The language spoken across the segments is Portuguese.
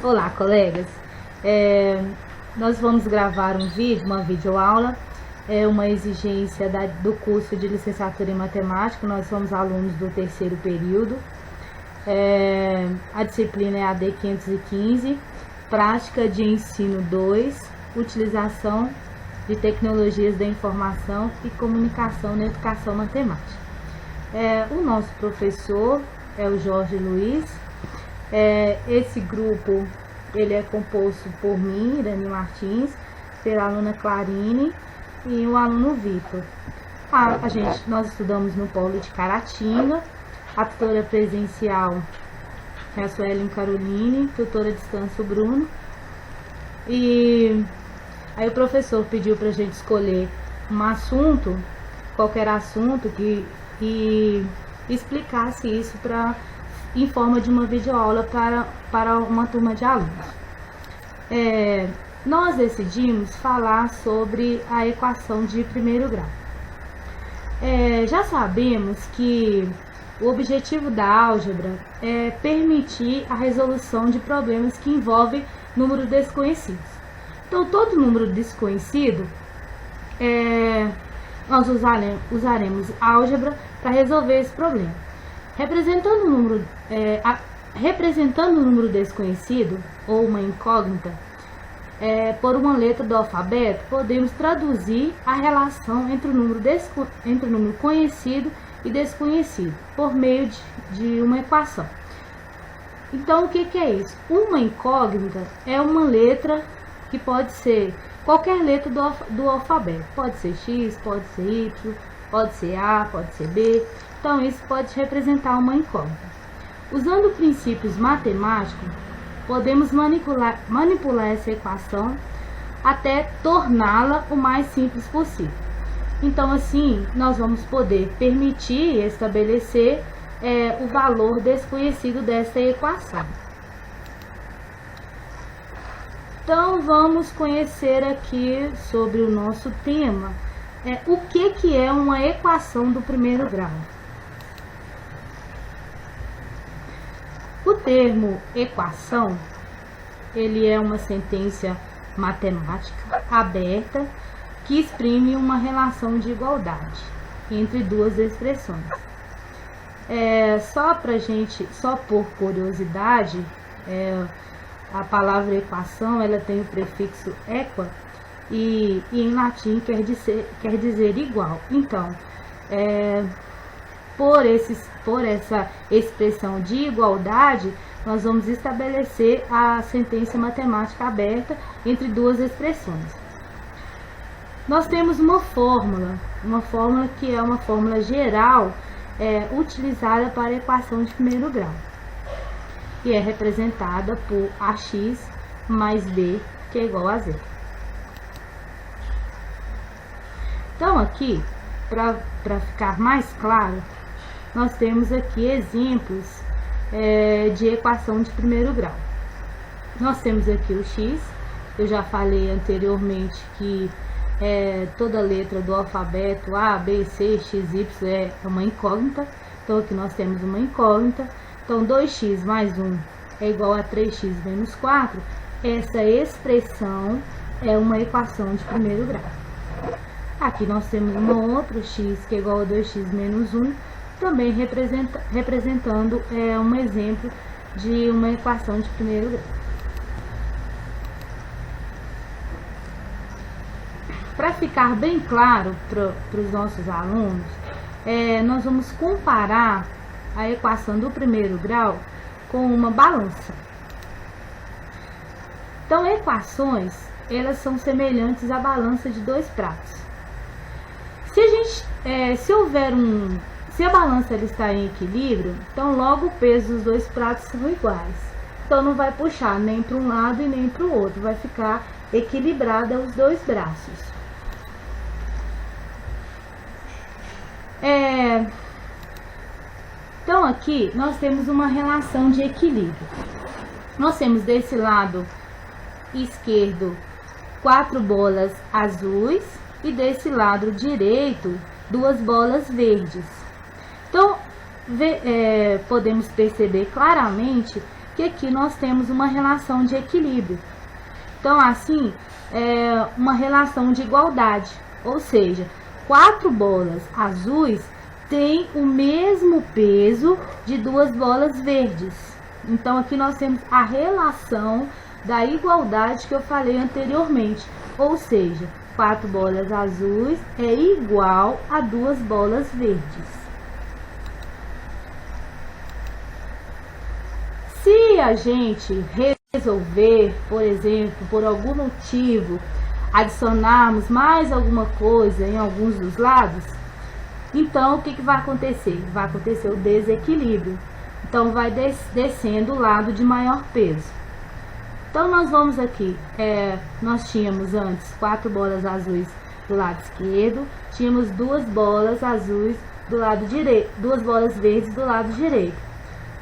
Olá, colegas. Nós vamos gravar um vídeo, uma videoaula. É uma exigência do curso de licenciatura em matemática. Nós somos alunos do terceiro período. A disciplina é AD 515, prática de ensino 2, utilização de tecnologias da informação e comunicação na educação matemática. O nosso professor é o Jorge Luiz. Esse grupo ele é composto por mim, Irani Martins, pela aluna Clarine e o aluno Vitor. Nós estudamos no Polo de Caratinga. A tutora presencial é a Suelen Caroline, tutora à distância o Bruno. E aí o professor pediu para a gente escolher um assunto, qualquer assunto, e explicasse isso em forma de uma videoaula para uma turma de alunos. Nós decidimos falar sobre a equação de primeiro grau. Já sabemos que o objetivo da álgebra é permitir a resolução de problemas que envolvem números desconhecidos. Então, todo número desconhecido, nós usaremos álgebra para resolver esse problema. Representando o número desconhecido, ou uma incógnita, por uma letra do alfabeto, podemos traduzir a relação entre o número conhecido e desconhecido, por meio de uma equação. Então, o que é isso? Uma incógnita é uma letra que pode ser qualquer letra do alfabeto. Pode ser X, pode ser Y, pode ser A, pode ser B. Então, isso pode representar uma incógnita. Usando princípios matemáticos, podemos manipular essa equação até torná-la o mais simples possível. Então, assim, nós vamos poder permitir e estabelecer o valor desconhecido dessa equação. Então, vamos conhecer aqui sobre o nosso tema, o que é uma equação do primeiro grau. O termo equação, ele é uma sentença matemática aberta que exprime uma relação de igualdade entre duas expressões. Só por curiosidade, a palavra equação ela tem o prefixo equa e em latim quer dizer igual. Então, por essa expressão de igualdade, nós vamos estabelecer a sentença matemática aberta entre duas expressões. Nós temos uma fórmula que é uma fórmula geral utilizada para a equação de primeiro grau, que é representada por ax mais b, que é igual a zero. Então, aqui, para ficar mais claro, nós temos aqui exemplos de equação de primeiro grau. Nós temos aqui o x, eu já falei anteriormente que toda letra do alfabeto A, B, C, X, Y é uma incógnita. Então, aqui nós temos uma incógnita. Então, 2x mais 1 é igual a 3x menos 4. Essa expressão é uma equação de primeiro grau. Aqui nós temos uma outra x que é igual a 2x menos 1, também representando um exemplo de uma equação de primeiro grau. Para ficar bem claro para os nossos alunos, nós vamos comparar a equação do primeiro grau com uma balança. Então, equações, elas são semelhantes à balança de dois pratos. Se a balança ela está em equilíbrio, então logo o peso dos dois pratos são iguais. Então, não vai puxar nem para um lado e nem para o outro, vai ficar equilibrada os dois braços. Então, aqui nós temos uma relação de equilíbrio. Nós temos desse lado esquerdo 4 bolas azuis e desse lado direito 2 bolas verdes. Então, podemos perceber claramente que aqui nós temos uma relação de equilíbrio. Então, assim, é uma relação de igualdade, ou seja, 4 bolas azuis têm o mesmo peso de 2 bolas verdes. Então, aqui nós temos a relação da igualdade que eu falei anteriormente, ou seja, 4 bolas azuis é igual a 2 bolas verdes. Se a gente resolver, por exemplo, por algum motivo, adicionarmos mais alguma coisa em alguns dos lados, então o que vai acontecer? Vai acontecer o desequilíbrio. Então vai descendo o lado de maior peso. Então nós vamos aqui, nós tínhamos antes 4 bolas azuis do lado esquerdo, tínhamos 2 bolas azuis do lado direito, 2 bolas verdes do lado direito.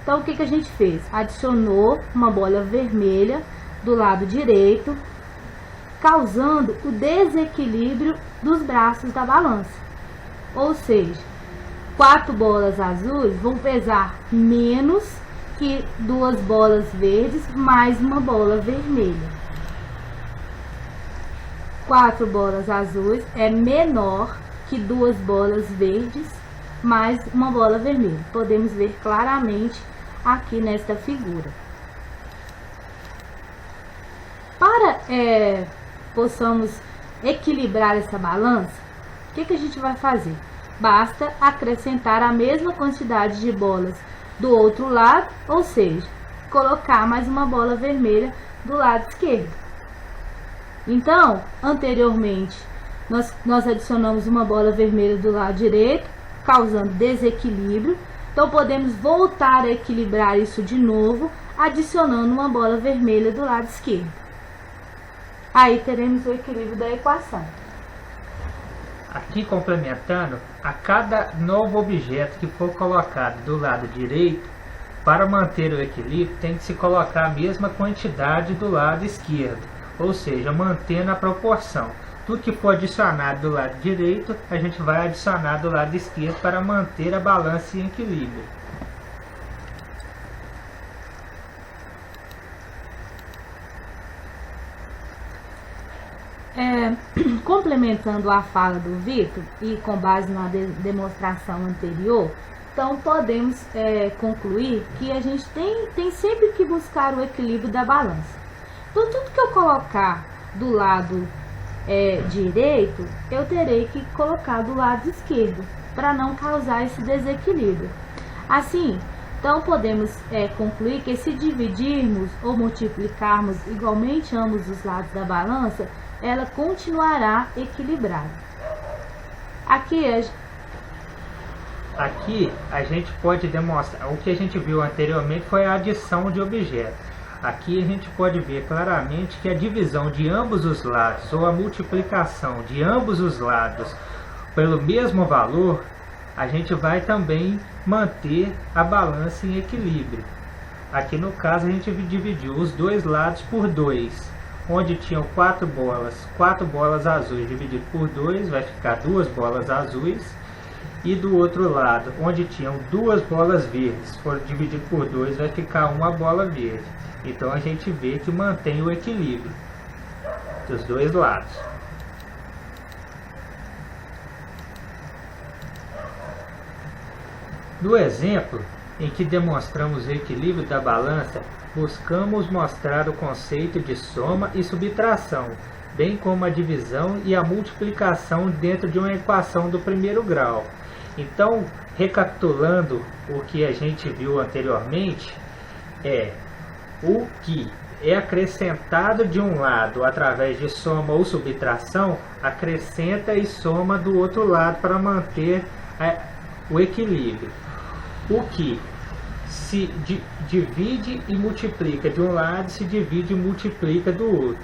Então, o que a gente fez? Adicionou uma bola vermelha do lado direito, causando o desequilíbrio dos braços da balança. Ou seja, 4 bolas azuis vão pesar menos que 2 bolas verdes mais uma bola vermelha. 4 bolas azuis é menor que 2 bolas verdes mais uma bola vermelha. Podemos ver claramente aqui nesta figura. Para possamos equilibrar essa balança, o que a gente vai fazer? Basta acrescentar a mesma quantidade de bolas do outro lado, ou seja, colocar mais uma bola vermelha do lado esquerdo. Então, anteriormente, nós adicionamos uma bola vermelha do lado direito, causando desequilíbrio. Então, podemos voltar a equilibrar isso de novo, adicionando uma bola vermelha do lado esquerdo. Aí, teremos o equilíbrio da equação. Aqui, complementando, a cada novo objeto que for colocado do lado direito, para manter o equilíbrio, tem que se colocar a mesma quantidade do lado esquerdo, ou seja, mantendo a proporção. Tudo que for adicionado do lado direito, a gente vai adicionar do lado esquerdo para manter a balança em equilíbrio. Complementando a fala do Vitor e com base na demonstração anterior, então podemos concluir que a gente tem sempre que buscar o equilíbrio da balança. Então, tudo que eu colocar do lado direito, eu terei que colocar do lado esquerdo, para não causar esse desequilíbrio. Assim, então podemos concluir que se dividirmos ou multiplicarmos igualmente ambos os lados da balança, ela continuará equilibrada. Aqui a gente pode demonstrar, o que a gente viu anteriormente foi a adição de objetos. Aqui a gente pode ver claramente que a divisão de ambos os lados ou a multiplicação de ambos os lados pelo mesmo valor, a gente vai também manter a balança em equilíbrio. Aqui no caso a gente dividiu os dois lados por 2, onde tinham 4 bolas azuis dividido por 2 vai ficar 2 bolas azuis, e do outro lado, onde tinham 2 bolas verdes, for dividido por 2 vai ficar uma bola verde. Então a gente vê que mantém o equilíbrio dos dois lados. No exemplo em que demonstramos o equilíbrio da balança, buscamos mostrar o conceito de soma e subtração, bem como a divisão e a multiplicação dentro de uma equação do primeiro grau. Então, recapitulando o que a gente viu anteriormente, o que é acrescentado de um lado através de soma ou subtração, acrescenta e soma do outro lado para manter o equilíbrio. O que se divide e multiplica de um lado, se divide e multiplica do outro.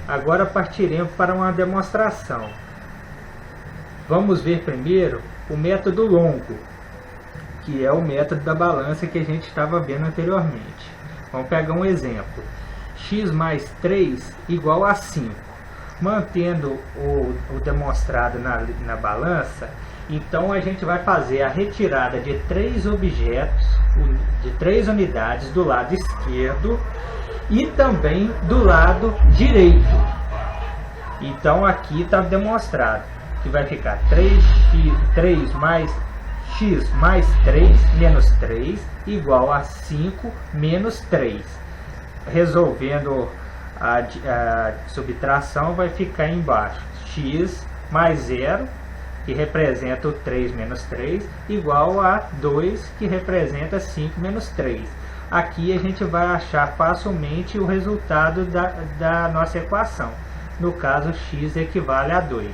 Agora partiremos para uma demonstração. Vamos ver primeiro o método longo, que é o método da balança que a gente estava vendo anteriormente. Vamos pegar um exemplo. X mais 3 igual a 5. Mantendo o demonstrado na balança, então a gente vai fazer a retirada de 3 objetos de 3 unidades do lado esquerdo e também do lado direito. Então aqui está demonstrado que vai ficar 3 mais x mais 3 menos 3 igual a 5 menos 3. Resolvendo a subtração, vai ficar embaixo x mais 0, que representa o 3 menos 3, igual a 2, que representa 5 menos 3. Aqui a gente vai achar facilmente o resultado da nossa equação. No caso, x equivale a 2.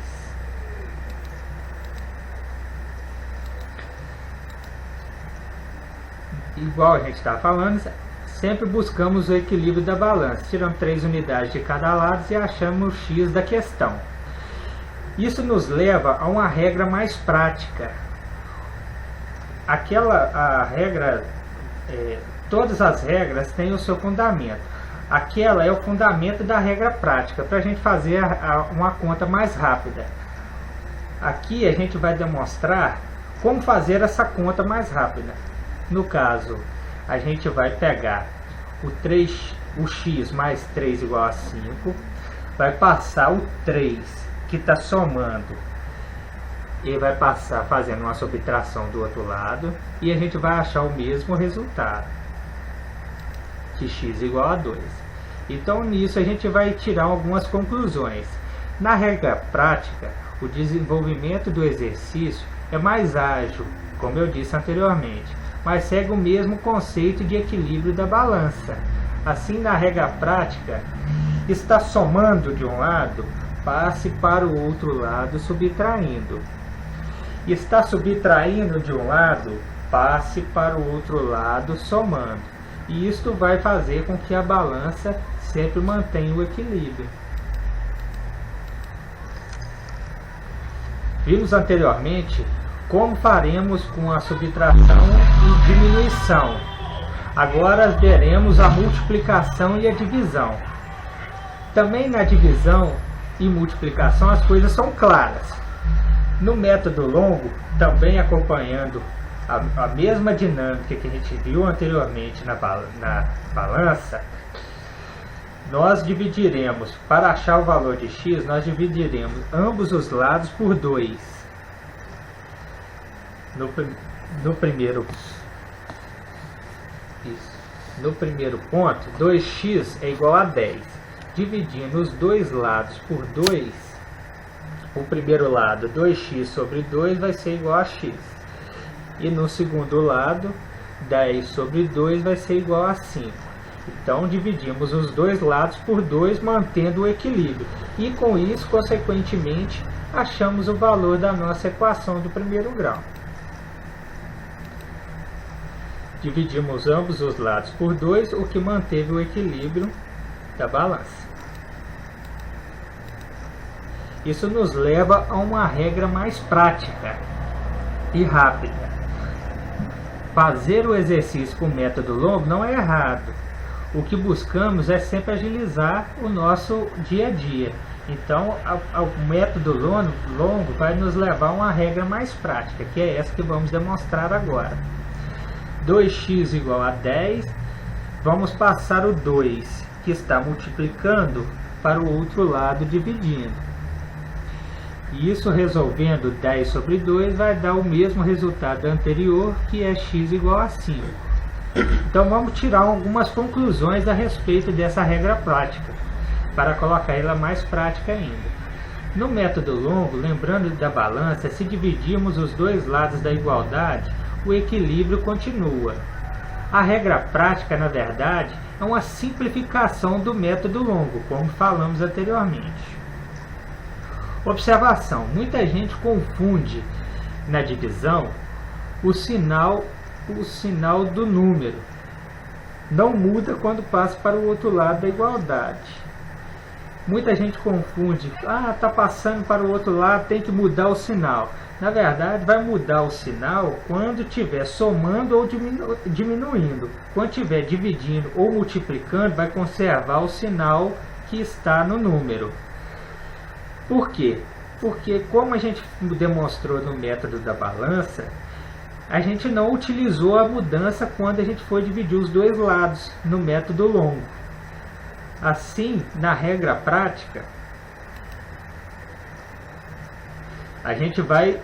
Igual a gente está falando, sempre buscamos o equilíbrio da balança. Tiramos 3 unidades de cada lado e achamos o x da questão. Isso nos leva a uma regra mais prática. Todas as regras têm o seu fundamento. Aquela é o fundamento da regra prática, para a gente fazer uma conta mais rápida. Aqui a gente vai demonstrar como fazer essa conta mais rápida. No caso, a gente vai pegar o x mais 3 igual a 5, vai passar o 3 que está somando, e vai passar fazendo uma subtração do outro lado, e a gente vai achar o mesmo resultado, que x igual a 2. Então nisso a gente vai tirar algumas conclusões. Na regra prática, o desenvolvimento do exercício é mais ágil, como eu disse anteriormente, mas segue o mesmo conceito de equilíbrio da balança. Assim, na regra prática, está somando de um lado, passe para o outro lado subtraindo. Está subtraindo de um lado, passe para o outro lado somando. E isto vai fazer com que a balança sempre mantenha o equilíbrio. Vimos anteriormente como faremos com a subtração e diminuição. Agora veremos a multiplicação e a divisão. Também na divisão e multiplicação as coisas são claras. No método longo, também acompanhando a mesma dinâmica que a gente viu anteriormente na balança, nós dividiremos, para achar o valor de x, nós dividiremos ambos os lados por 2. No primeiro ponto, 2x é igual a 10. Dividindo os dois lados por 2, o primeiro lado, 2x sobre 2, vai ser igual a x. E no segundo lado, 10 sobre 2 vai ser igual a 5. Então, dividimos os dois lados por 2, mantendo o equilíbrio. E com isso, consequentemente, achamos o valor da nossa equação do primeiro grau. Dividimos ambos os lados por 2, o que manteve o equilíbrio da balança. Isso nos leva a uma regra mais prática e rápida. Fazer o exercício com método longo não é errado. O que buscamos é sempre agilizar o nosso dia a dia. Então, o método longo vai nos levar a uma regra mais prática, que é essa que vamos demonstrar agora. 2x igual a 10, vamos passar o 2, que está multiplicando, para o outro lado dividindo. E isso resolvendo 10 sobre 2 vai dar o mesmo resultado anterior, que é x igual a 5. Então vamos tirar algumas conclusões a respeito dessa regra prática, para colocar ela mais prática ainda. No método longo, lembrando da balança, se dividirmos os dois lados da igualdade, o equilíbrio continua. A regra prática, na verdade, é uma simplificação do método longo, como falamos anteriormente. Observação: muita gente confunde na divisão o sinal do número. Não muda quando passa para o outro lado da igualdade. Muita gente confunde, está passando para o outro lado, tem que mudar o sinal. Na verdade, vai mudar o sinal quando estiver somando ou diminuindo. Quando estiver dividindo ou multiplicando, vai conservar o sinal que está no número. Por quê? Porque, como a gente demonstrou no método da balança, a gente não utilizou a mudança quando a gente for dividir os dois lados no método longo. Assim, na regra prática, a gente vai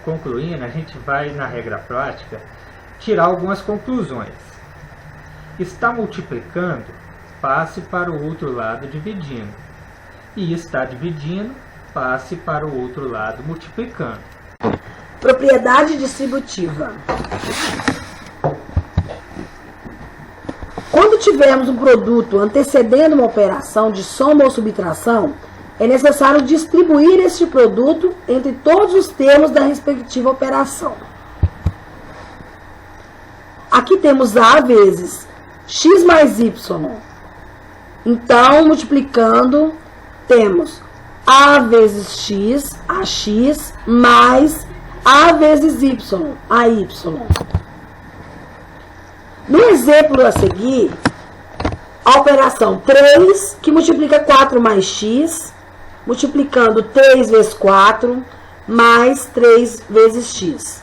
concluindo, a gente vai na regra prática tirar algumas conclusões. Está multiplicando, passe para o outro lado dividindo. E está dividindo, passe para o outro lado multiplicando. Propriedade distributiva. Quando tivermos um produto antecedendo uma operação de soma ou subtração, é necessário distribuir este produto entre todos os termos da respectiva operação. Aqui temos A vezes x mais y. Então, multiplicando, temos A vezes x, AX, mais A vezes y, AY. No exemplo a seguir, a operação 3, que multiplica 4 mais x, multiplicando 3 vezes 4, mais 3 vezes x.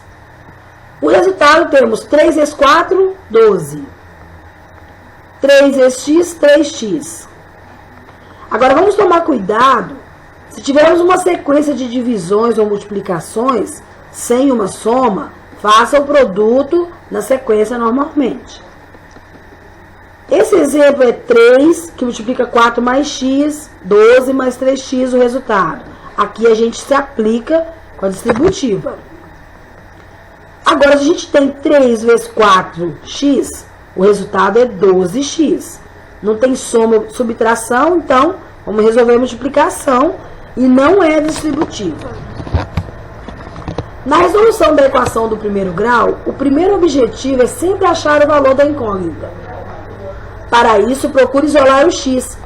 O resultado temos 3 vezes 4, 12. 3 vezes x, 3x. Agora, vamos tomar cuidado. Se tivermos uma sequência de divisões ou multiplicações sem uma soma, faça o produto na sequência normalmente. Esse exemplo é 3, que multiplica 4 mais x, 12 mais 3x, o resultado. Aqui a gente se aplica com a distributiva. Agora, se a gente tem 3 vezes 4x, o resultado é 12x. Não tem soma ou subtração, então vamos resolver a multiplicação e não é distributiva. Na resolução da equação do primeiro grau, o primeiro objetivo é sempre achar o valor da incógnita. Para isso, procure isolar o x.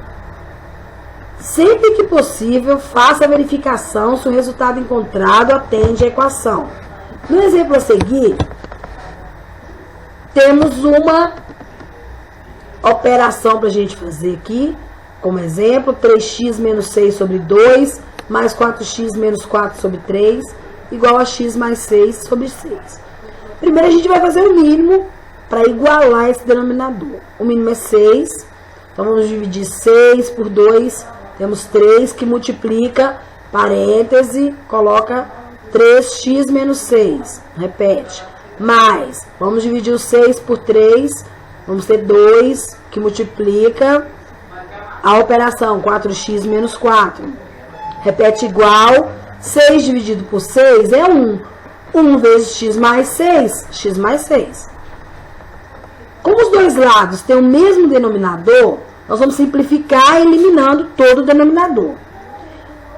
Sempre que possível, faça a verificação se o resultado encontrado atende à equação. No exemplo a seguir, temos uma operação para a gente fazer aqui. Como exemplo, 3x menos 6 sobre 2, mais 4x menos 4 sobre 3, igual a x mais 6 sobre 6. Primeiro a gente vai fazer o mínimo para igualar esse denominador. O mínimo é 6, então vamos dividir 6 por 2, temos 3 que multiplica, parêntese, coloca 3x menos 6, repete, mais, vamos dividir o 6 por 3, vamos ter 2 que multiplica a operação 4x menos 4, repete igual, 6 dividido por 6 é 1. 1 vezes x mais 6, x mais 6. Como os dois lados têm o mesmo denominador, nós vamos simplificar eliminando todo o denominador.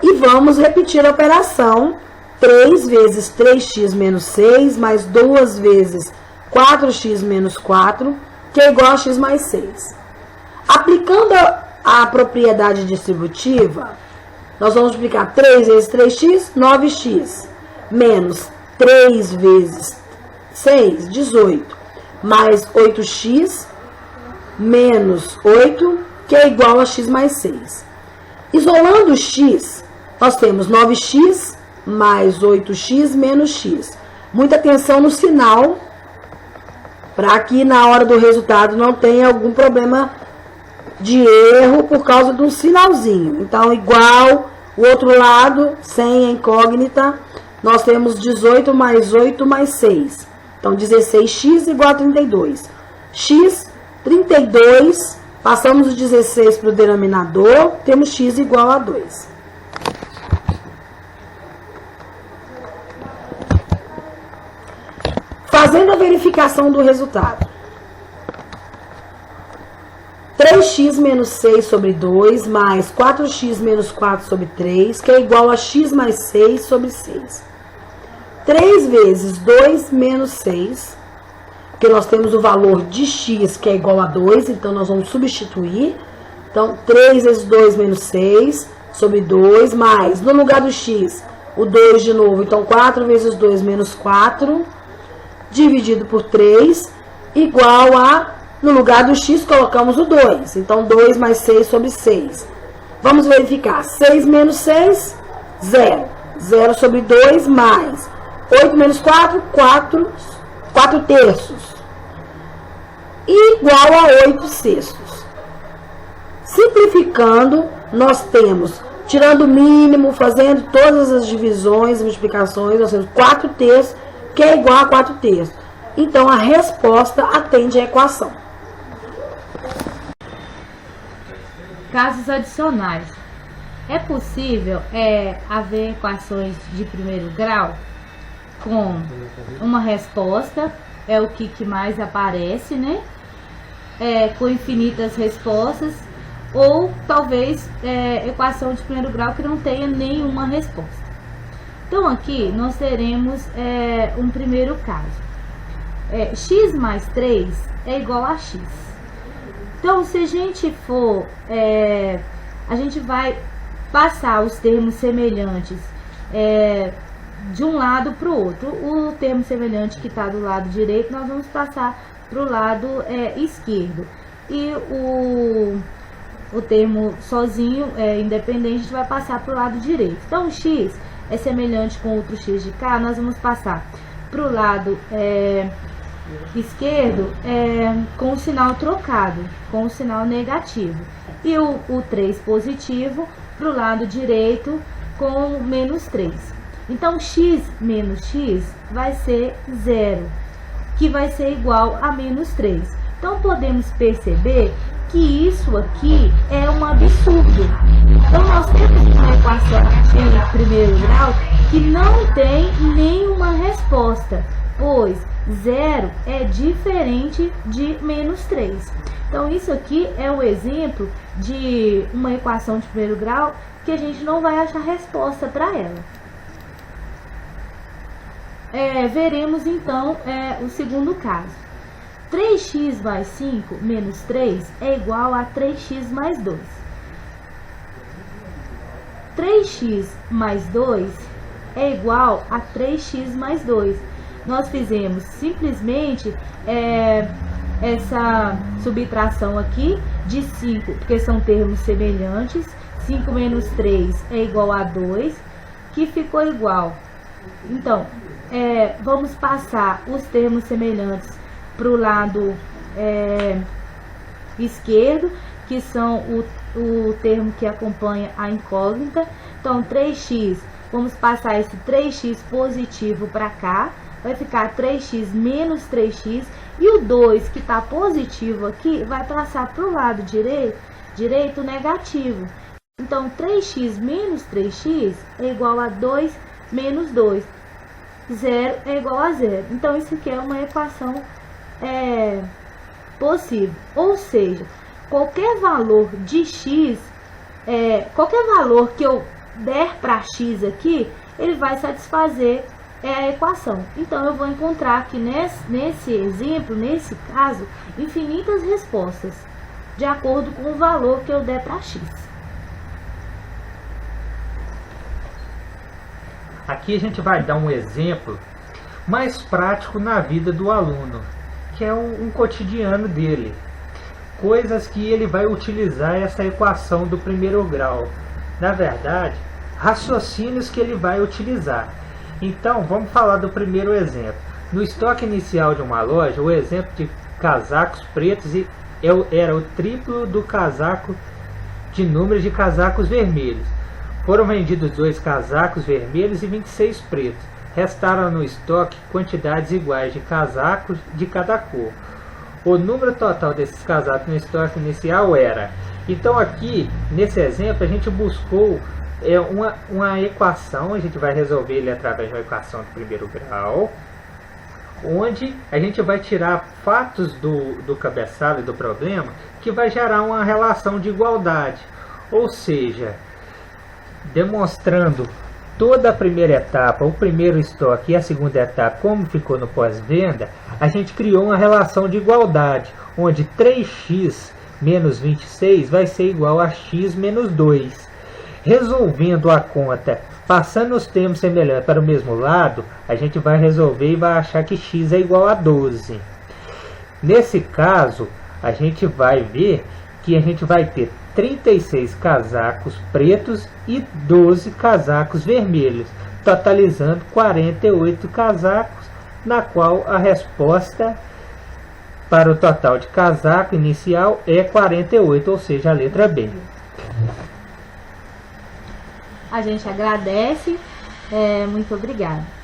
E vamos repetir a operação 3 vezes 3x menos 6, mais 2 vezes 4x menos 4, que é igual a x mais 6. Aplicando a propriedade distributiva, nós vamos multiplicar 3 vezes 3x, 9x, menos 3 vezes 6, 18, mais 8x, menos 8, que é igual a x mais 6. Isolando o x, nós temos 9x mais 8x menos x. Muita atenção no sinal, para que na hora do resultado não tenha algum problema de erro por causa de um sinalzinho. Então, igual, o outro lado, sem a incógnita, nós temos 18 mais 8 mais 6. Então, 16x igual a 32. X, 32, passamos o 16 para o denominador, temos x igual a 2. Fazendo a verificação do resultado. 3x menos 6 sobre 2, mais 4x menos 4 sobre 3, que é igual a x mais 6 sobre 6. 3 vezes 2 menos 6, porque nós temos o valor de x, que é igual a 2, então nós vamos substituir. Então, 3 vezes 2 menos 6 sobre 2, mais, no lugar do x, o 2 de novo, então 4 vezes 2 menos 4, dividido por 3, igual a, no lugar do x, colocamos o 2. Então, 2 mais 6 sobre 6. Vamos verificar. 6 menos 6, 0. 0 sobre 2, mais 8 menos 4, 4 4 terços igual a 8 sextos. Simplificando, nós temos, tirando o mínimo, fazendo todas as divisões, multiplicações, nós temos 4 terços, que é igual a 4 terços. Então, a resposta atende à equação. Casos adicionais. É possível haver equações de primeiro grau com uma resposta, é o que mais aparece, né? Com infinitas respostas, ou talvez equação de primeiro grau que não tenha nenhuma resposta. Então aqui nós teremos um primeiro caso. X mais 3 é igual a x. Então, se a gente for, a gente vai passar os termos semelhantes de um lado para o outro. O termo semelhante que está do lado direito, nós vamos passar para o lado esquerdo. E o termo sozinho, independente, a gente vai passar para o lado direito. Então, x é semelhante com outro x de cá, nós vamos passar para o lado esquerdo com o sinal trocado, com o sinal negativo. E o 3 positivo para o lado direito com menos 3. Então, x menos x vai ser 0, que vai ser igual a menos 3. Então, podemos perceber que isso aqui é um absurdo. Então, nós temos uma equação de primeiro grau que não tem nenhuma resposta, pois 0 é diferente de menos 3. Então, isso aqui é um exemplo de uma equação de primeiro grau que a gente não vai achar resposta para ela. Veremos, então, o segundo caso. 3x mais 5 menos 3 é igual a 3x mais 2. 3x mais 2 é igual a 3x mais 2. Nós fizemos simplesmente essa subtração aqui de 5, porque são termos semelhantes. 5 menos 3 é igual a 2, que ficou igual. Então, vamos passar os termos semelhantes para o lado esquerdo, que são o termo que acompanha a incógnita. Então, 3x, vamos passar esse 3x positivo para cá, vai ficar 3x menos 3x, e o 2 que está positivo aqui vai passar para o lado direito negativo. Então, 3x menos 3x é igual a 2 menos 2. 0 é igual a 0. Então, isso aqui é uma equação possível. Ou seja, qualquer valor de x, qualquer valor que eu der para x aqui, ele vai satisfazer a equação. Então, eu vou encontrar aqui nesse exemplo, nesse caso, infinitas respostas, de acordo com o valor que eu der para x. Aqui a gente vai dar um exemplo mais prático na vida do aluno, que é um cotidiano dele. Coisas que ele vai utilizar essa equação do primeiro grau. Na verdade, raciocínios que ele vai utilizar. Então, vamos falar do primeiro exemplo. No estoque inicial de uma loja, o exemplo de casacos pretos era o triplo do casaco de número de casacos vermelhos. Foram vendidos 2 casacos vermelhos e 26 pretos. Restaram no estoque quantidades iguais de casacos de cada cor. O número total desses casacos no estoque inicial era... Então aqui, nesse exemplo, a gente buscou uma equação, a gente vai resolver ele através de uma equação do primeiro grau, onde a gente vai tirar fatos do cabeçalho do problema que vai gerar uma relação de igualdade. Ou seja, demonstrando toda a primeira etapa, o primeiro estoque e a segunda etapa, como ficou no pós-venda, a gente criou uma relação de igualdade, onde 3x menos 26 vai ser igual a x menos 2. Resolvendo a conta, passando os termos semelhantes para o mesmo lado, a gente vai resolver e vai achar que x é igual a 12. Nesse caso, a gente vai ver que a gente vai ter 36 casacos pretos e 12 casacos vermelhos, totalizando 48 casacos na qual a resposta para o total de casaco inicial é 48, ou seja, a letra B. A gente agradece, muito obrigada.